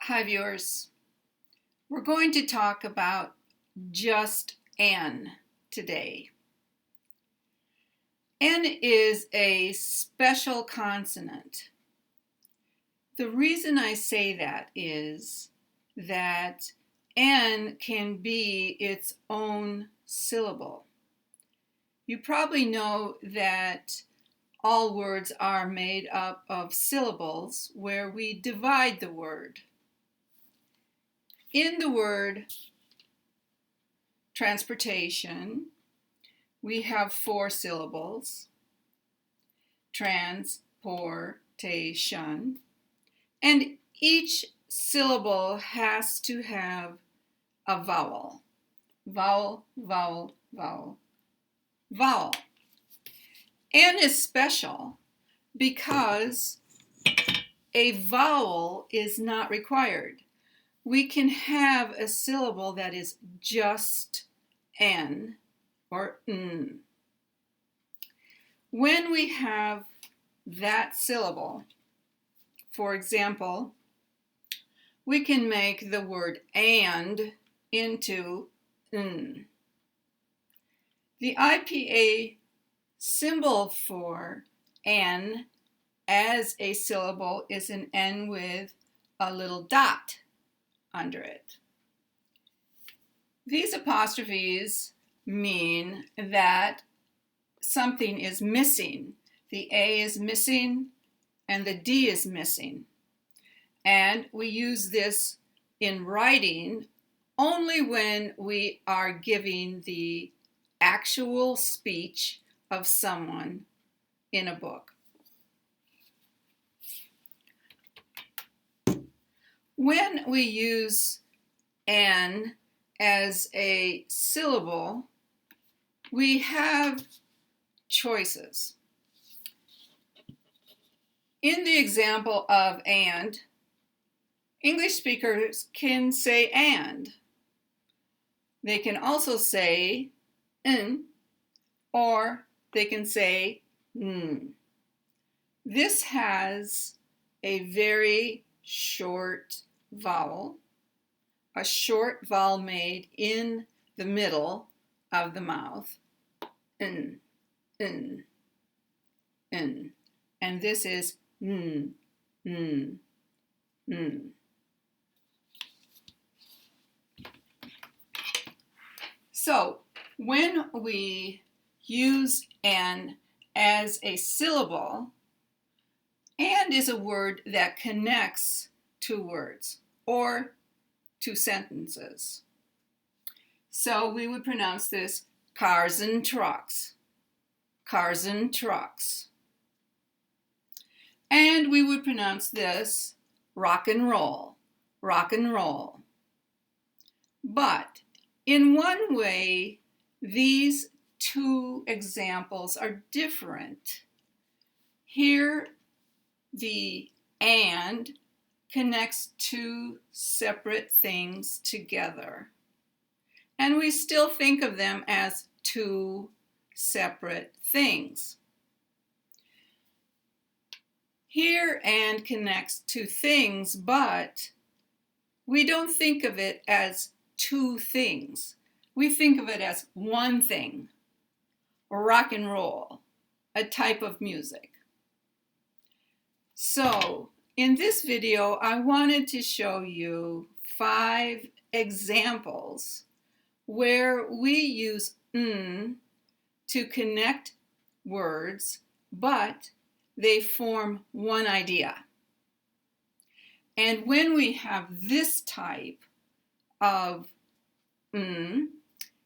Hi viewers, we're going to talk about just N today. N is a special consonant. The reason I say that is that N can be its own syllable. You probably know that all words are made up of syllables where we divide the word. In the word transportation, we have 4 syllables, transportation, and each syllable has to have a vowel. Vowel, vowel, vowel, vowel. N is special because a vowel is not required. We can have a syllable that is just N or N. When we have that syllable, for example, we can make the word and into N. The IPA symbol for N as a syllable is an N with a little dot under it. These apostrophes mean that something is missing. The A is missing and the D is missing. And we use this in writing only when we are giving the actual speech of someone in a book. When we use N as a syllable, we have choices. In the example of and, English speakers can say and. They can also say n, or they can say n. This has a very short vowel, a short vowel made in the middle of the mouth, n, n, n. And this is n, n, n. So when we use N as a syllable, and is a word that connects 2 words or 2 sentences. So we would pronounce this cars and trucks, cars and trucks. And we would pronounce this rock and roll, rock and roll. But in one way, these 2 examples are different. Here, the and connects 2 separate things together. And we still think of them as 2 separate things. Here, and connects 2 things, but we don't think of it as 2 things. We think of it as one thing, rock and roll, a type of music. So, in this video, I wanted to show you 5 examples where we use n to connect words, but they form one idea. And when we have this type of n,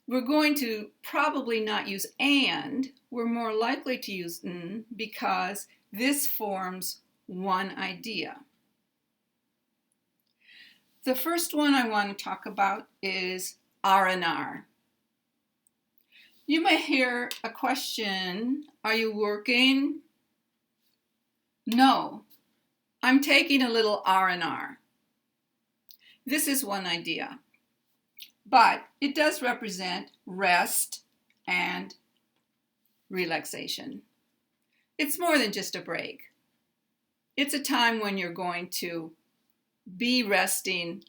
we're going to probably not use and, we're more likely to use n because this forms one idea. The first one I want to talk about is R&R. You may hear a question, are you working? No, I'm taking a little R&R. This is one idea, but it does represent rest and relaxation. It's more than just a break. It's a time when you're going to be resting,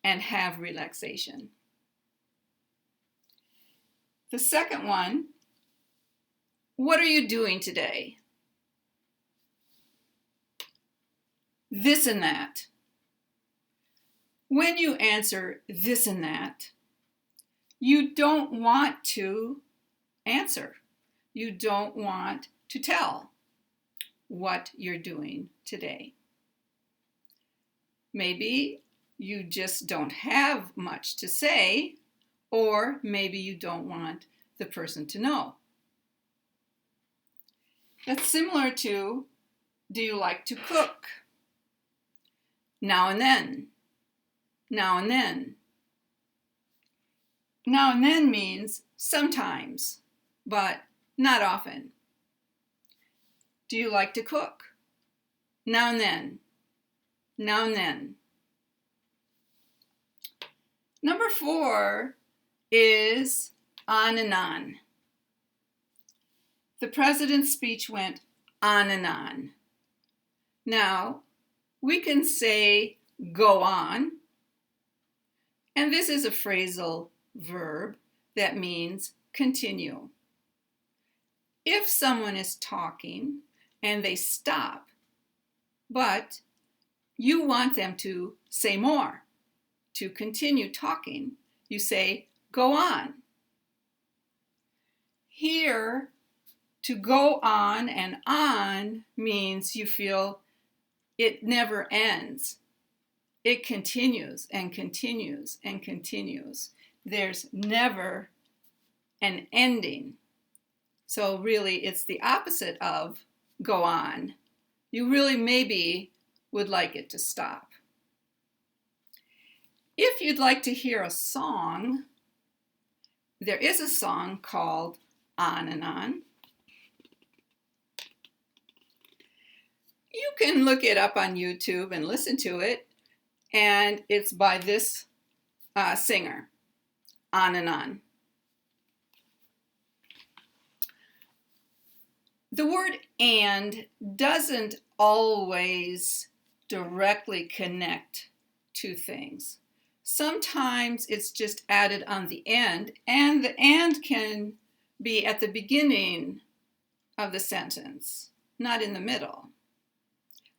and have relaxation. The second one, what are you doing today? This and that. When you answer this and that, you don't want to answer. You don't want to tell what you're doing today. Maybe you just don't have much to say, or maybe you don't want the person to know. That's similar to, do you like to cook? Now and then. Now and then. Now and then means sometimes, but not often. Do you like to cook? Now and then. Now and then. Number 4 is on and on. The president's speech went on and on. Now, we can say go on, and this is a phrasal verb that means continue. If someone is talking and they stop, but you want them to say more, to continue talking, you say go on. Here, to go on and on means you feel it never ends. It continues and continues and continues. There's never an ending. So really, it's the opposite of go on. You really maybe would like it to stop. If you'd like to hear a song, there is a song called On and On. You can look it up on YouTube and listen to it, and it's by this singer, On and On. The word and doesn't always directly connect two things. Sometimes it's just added on the end, and the and can be at the beginning of the sentence, not in the middle.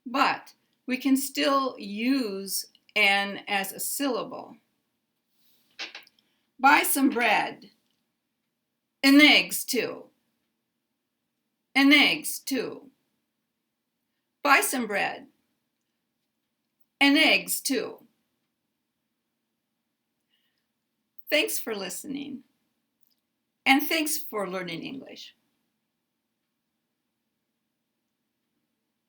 But we can still use an as a syllable. Buy some bread, and eggs too. And eggs too. Buy some bread, and eggs too. Thanks for listening, and thanks for learning English.